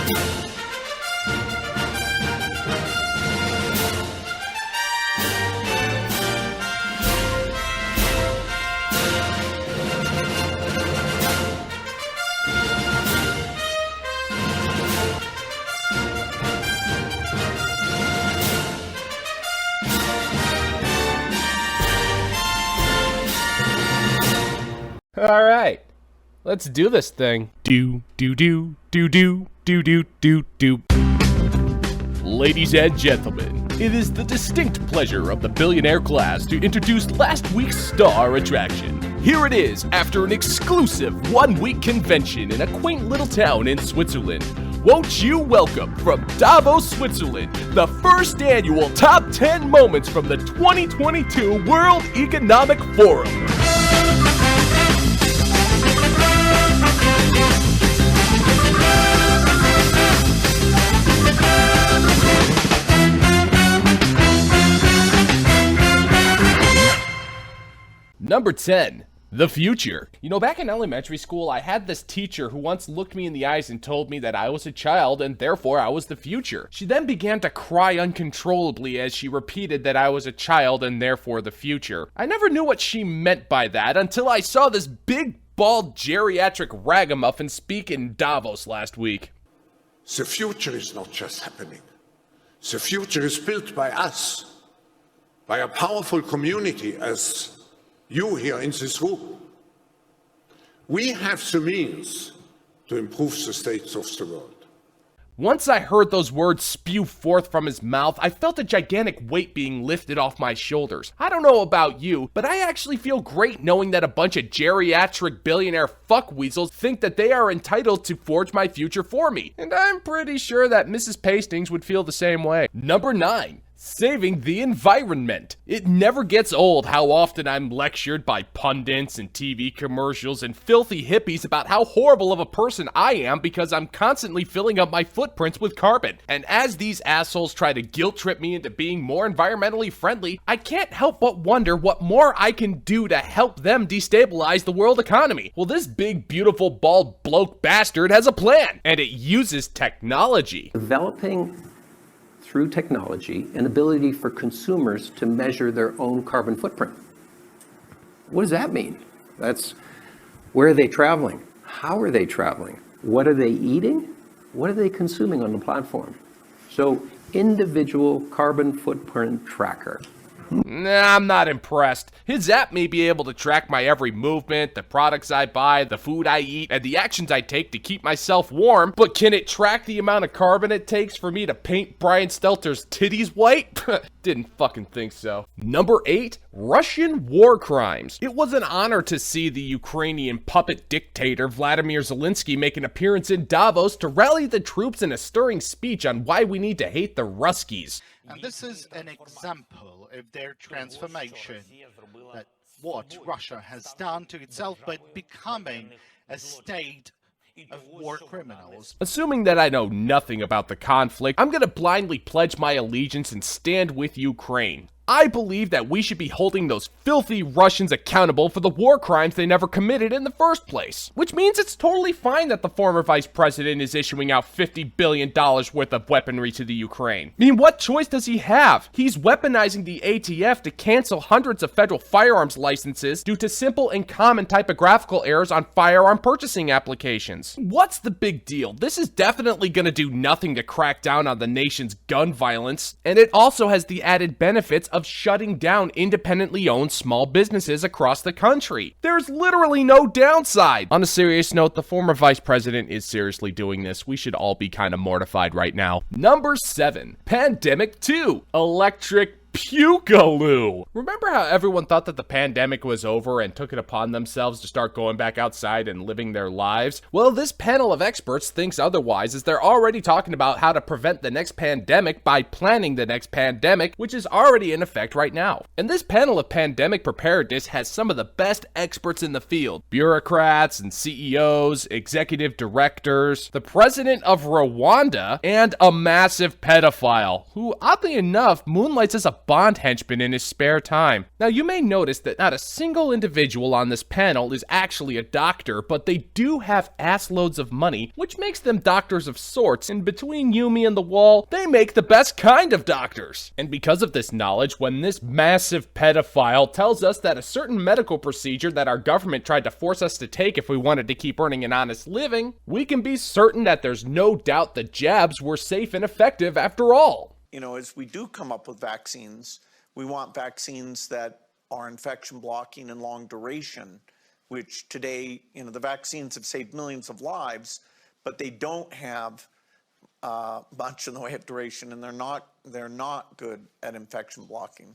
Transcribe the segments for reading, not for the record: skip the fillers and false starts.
All right, let's do this thing. Do. Ladies and gentlemen, it is the distinct pleasure of the billionaire class to introduce last week's star attraction. Here it is, after an exclusive one-week convention in a quaint little town in Switzerland. Won't you welcome from Davos, Switzerland, the first annual Top 10 Moments from the 2022 World Economic Forum. Number 10, the future. You know, back in elementary school, I had this teacher who once looked me in the eyes and told me that I was a child and therefore I was the future. She then began to cry uncontrollably as she repeated that I was a child and therefore the future. I never knew what she meant by that until I saw this big, bald, geriatric ragamuffin speak in Davos last week. The future is not just happening. The future is built by us, by a powerful community as you here in this room. We have the means to improve the state of the world. Once I heard those words spew forth from his mouth, I felt a gigantic weight being lifted off my shoulders. I don't know about you, but I actually feel great knowing that a bunch of geriatric billionaire fuckweasels think that they are entitled to forge my future for me. And I'm pretty sure that Mrs. Pastings would feel the same way. Number 9. Saving the environment. It never gets old how often I'm lectured by pundits and TV commercials and filthy hippies about how horrible of a person I am because I'm constantly filling up my footprints with carbon. And as these assholes try to guilt trip me into being more environmentally friendly, I can't help but wonder what more I can do to help them destabilize the world economy. Well, this big, beautiful, bald bloke bastard has a plan, and it uses technology. Developing through technology, an ability for consumers to measure their own carbon footprint. What does that mean? That's where are they traveling? How are they traveling? What are they eating? What are they consuming on the platform? So, individual carbon footprint tracker. Nah, I'm not impressed. His app may be able to track my every movement, the products I buy, the food I eat, and the actions I take to keep myself warm, but can it track the amount of carbon it takes for me to paint Brian Stelter's titties white? Didn't fucking think so. Number 8, Russian war crimes. It was an honor to see the Ukrainian puppet dictator Vladimir Zelensky make an appearance in Davos to rally the troops in a stirring speech on why we need to hate the Ruskies. And this is an example of their transformation, that what Russia has done to itself by becoming a state of war criminals. Assuming that I know nothing about the conflict, I'm gonna blindly pledge my allegiance and stand with Ukraine. I believe that we should be holding those filthy Russians accountable for the war crimes they never committed in the first place. Which means it's totally fine that the former vice president is issuing out $50 billion worth of weaponry to the Ukraine. I mean, what choice does he have? He's weaponizing the ATF to cancel hundreds of federal firearms licenses due to simple and common typographical errors on firearm purchasing applications. What's the big deal? This is definitely gonna do nothing to crack down on the nation's gun violence, and it also has the added benefits of shutting down independently owned small businesses across the country. There's literally no downside. On a serious note, the former vice president is seriously doing this. We should all be kind of mortified right now. Number 7, Pandemic 2, Electric Pukaloo. Remember how everyone thought that the pandemic was over and took it upon themselves to start going back outside and living their lives? Well, this panel of experts thinks otherwise, as they're already talking about how to prevent the next pandemic by planning the next pandemic, which is already in effect right now. And this panel of pandemic preparedness has some of the best experts in the field. Bureaucrats and CEOs, executive directors, the president of Rwanda, and a massive pedophile, who oddly enough moonlights as a Bond henchman in his spare time. Now, you may notice that not a single individual on this panel is actually a doctor, but they do have assloads of money, which makes them doctors of sorts, and between you, me, and the wall, they make the best kind of doctors. And because of this knowledge, when this massive pedophile tells us that a certain medical procedure that our government tried to force us to take if we wanted to keep earning an honest living, we can be certain that there's no doubt the jabs were safe and effective after all. You know, as we do come up with vaccines, we want vaccines that are infection blocking and long duration, which today, you know, the vaccines have saved millions of lives, but they don't have much in the way of duration, and they're not good at infection blocking.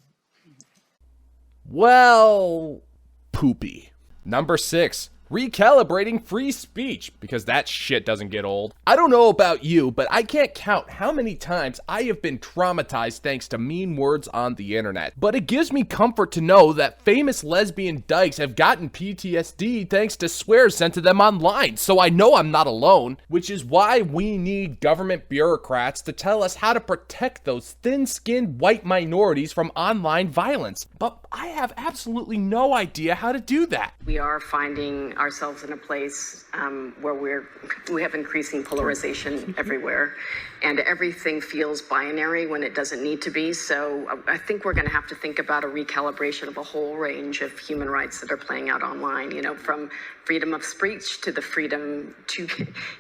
Well, poopy. Number 6. Recalibrating free speech, because that shit doesn't get old. I don't know about you, but I can't count how many times I have been traumatized thanks to mean words on the internet. But it gives me comfort to know that famous lesbian dykes have gotten PTSD thanks to swears sent to them online, so I know I'm not alone, which is why we need government bureaucrats to tell us how to protect those thin-skinned white minorities from online violence. But I have absolutely no idea how to do that. We are finding ourselves in a place where we have increasing polarization everywhere, and everything feels binary when it doesn't need to be. So I think we're going to have to think about a recalibration of a whole range of human rights that are playing out online, you know, from freedom of speech to the freedom to,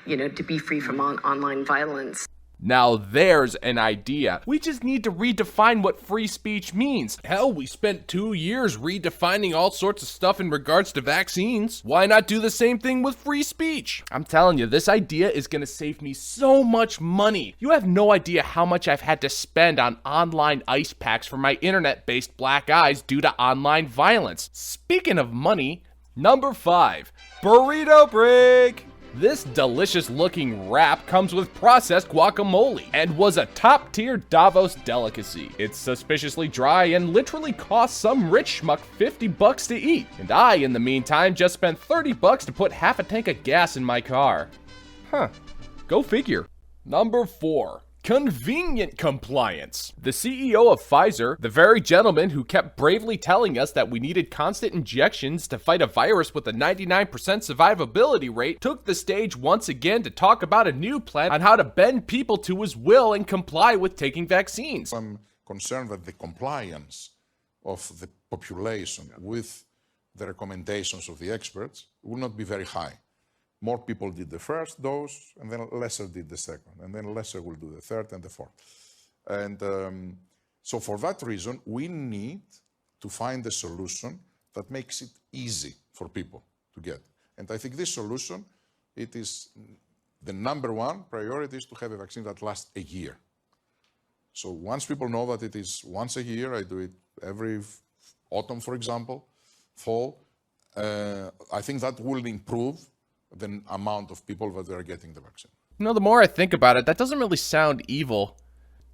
you know, to be free from online violence. Now there's an idea. We just need to redefine what free speech means. Hell, we spent 2 years redefining all sorts of stuff in regards to vaccines. Why not do the same thing with free speech? I'm telling you, this idea is gonna save me so much money. You have no idea how much I've had to spend on online ice packs for my internet-based black eyes due to online violence. Speaking of money, number 5, Burrito Break. This delicious looking wrap comes with processed guacamole and was a top tier Davos delicacy. It's suspiciously dry and literally costs some rich schmuck $50 to eat. And I, in the meantime, just spent $30 to put half a tank of gas in my car. Huh, go figure. Number 4. Convenient compliance. The CEO of Pfizer, the very gentleman who kept bravely telling us that we needed constant injections to fight a virus with a 99% survivability rate, took the stage once again to talk about a new plan on how to bend people to his will and comply with taking vaccines. I'm concerned that the compliance of the population with the recommendations of the experts will not be very high. More people did the first dose, and then lesser did the second, and then lesser will do the third and the fourth. And so for that reason, we need to find a solution that makes it easy for people to get. And I think this solution, it is the number one priority is to have a vaccine that lasts a year. So once people know that it is once a year, I do it every autumn, for example, fall, I think that will improve the amount of people that are getting the vaccine. You know, the more I think about it, that doesn't really sound evil.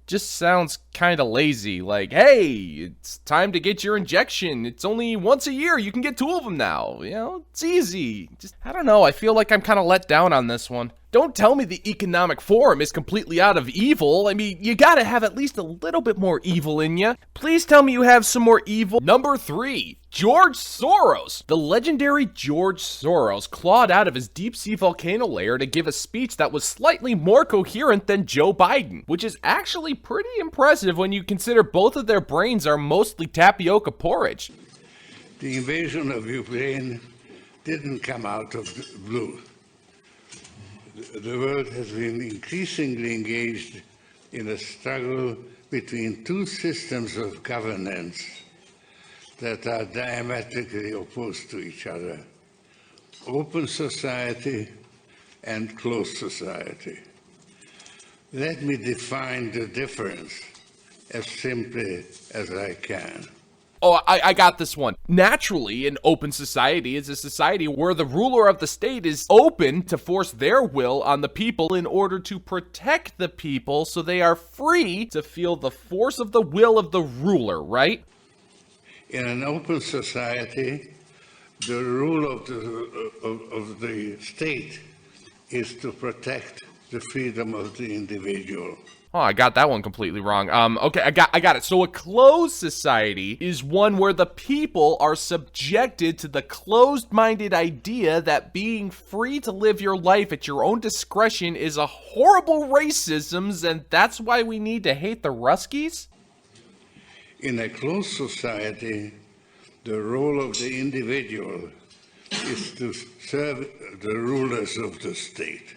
Just sounds kind of lazy. Like, hey, it's time to get your injection. It's only once a year. You can get 2 of them now. You know, it's easy. Just, I don't know. I feel like I'm kind of let down on this one. Don't tell me the Economic Forum is completely out of evil. I mean, you gotta have at least a little bit more evil in you. Please tell me you have some more evil. Number 3, George Soros. The legendary George Soros clawed out of his deep-sea volcano lair to give a speech that was slightly more coherent than Joe Biden, which is actually pretty impressive when you consider both of their brains are mostly tapioca porridge. The invasion of Ukraine didn't come out of the blue. The world has been increasingly engaged in a struggle between 2 systems of governance that are diametrically opposed to each other: open society and closed society. Let me define the difference as simply as I can. Oh, I got this one. Naturally, an open society is a society where the ruler of the state is open to force their will on the people in order to protect the people so they are free to feel the force of the will of the ruler, right? In an open society, the rule of the state is to protect the freedom of the individual. Oh, I got that one completely wrong. Okay, I got it. So a closed society is one where the people are subjected to the closed-minded idea that being free to live your life at your own discretion is a horrible racism, and that's why we need to hate the Ruskies? In a closed society, the role of the individual is to serve the rulers of the state.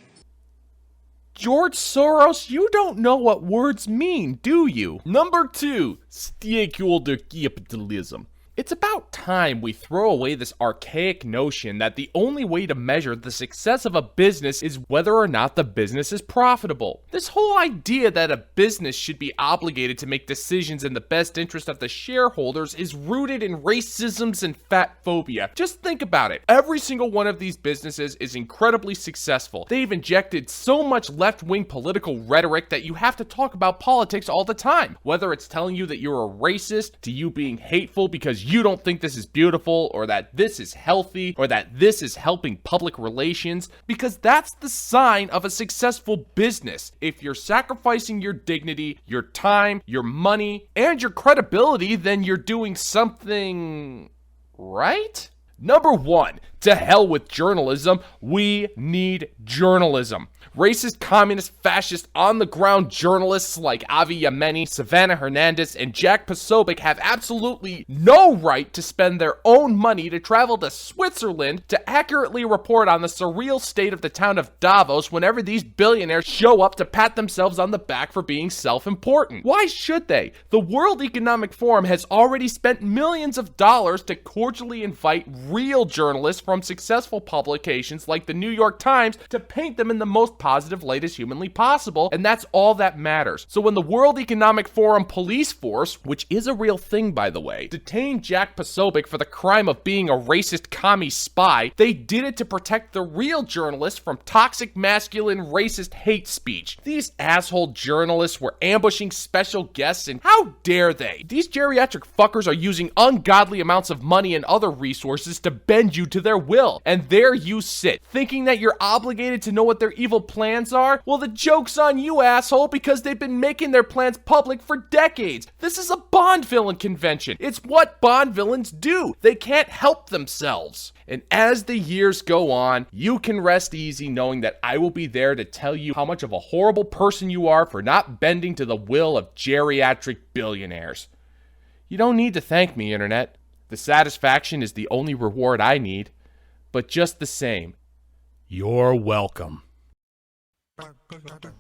George Soros, you don't know what words mean, do you? Number 2, stakeholder capitalism. It's about time we throw away this archaic notion that the only way to measure the success of a business is whether or not the business is profitable. This whole idea that a business should be obligated to make decisions in the best interest of the shareholders is rooted in racism and fat phobia. Just think about it. Every single one of these businesses is incredibly successful. They've injected so much left-wing political rhetoric that you have to talk about politics all the time. Whether it's telling you that you're a racist, to you being hateful because you don't think this is beautiful, or that this is healthy, or that this is helping public relations, because that's the sign of a successful business. If you're sacrificing your dignity, your time, your money, and your credibility, then you're doing something right? Number 1, to hell with journalism. We need journalism. Racist, communist, fascist, on-the-ground journalists like Avi Yemeni, Savannah Hernandez, and Jack Posobiec have absolutely no right to spend their own money to travel to Switzerland to accurately report on the surreal state of the town of Davos whenever these billionaires show up to pat themselves on the back for being self-important. Why should they? The World Economic Forum has already spent millions of dollars to cordially invite real journalists from successful publications like the New York Times to paint them in the most positive light as humanly possible, and that's all that matters. So when the World Economic Forum police force, which is a real thing by the way, detained Jack Posobiec for the crime of being a racist commie spy, they did it to protect the real journalists from toxic masculine racist hate speech. These asshole journalists were ambushing special guests, and how dare they? These geriatric fuckers are using ungodly amounts of money and other resources to bend you to their will, and there you sit, thinking that you're obligated to know what their evil plans are? Well, the joke's on you, asshole, because they've been making their plans public for decades. This is a Bond villain convention. It's what Bond villains do. They can't help themselves. And as the years go on, you can rest easy knowing that I will be there to tell you how much of a horrible person you are for not bending to the will of geriatric billionaires. You don't need to thank me, Internet. The satisfaction is the only reward I need. But just the same, you're welcome.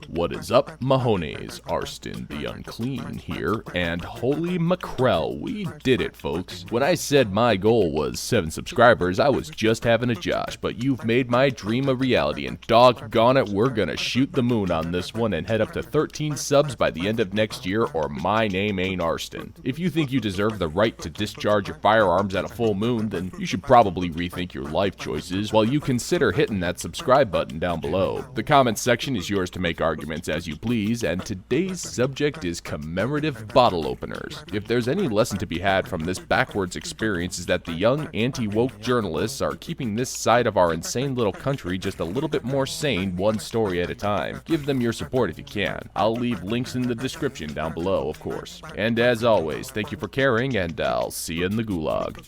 What is up, Mahones? Arstan the Unclean here, and holy mackerel, we did it, folks. When I said my goal was 7 subscribers, I was just having a josh, but you've made my dream a reality, and doggone it, we're gonna shoot the moon on this one and head up to 13 subs by the end of next year, or my name ain't Arstan. If you think you deserve the right to discharge your firearms at a full moon, then you should probably rethink your life choices while you consider hitting that subscribe button down below. The comment section is yours to make arguments as you please, and today's subject is commemorative bottle openers. If there's any lesson to be had from this backwards experience, is that the young anti-woke journalists are keeping this side of our insane little country just a little bit more sane, one story at a time. Give them your support if you can. I'll leave links in the description down below, of course. And as always, thank you for caring, and I'll see you in the gulag.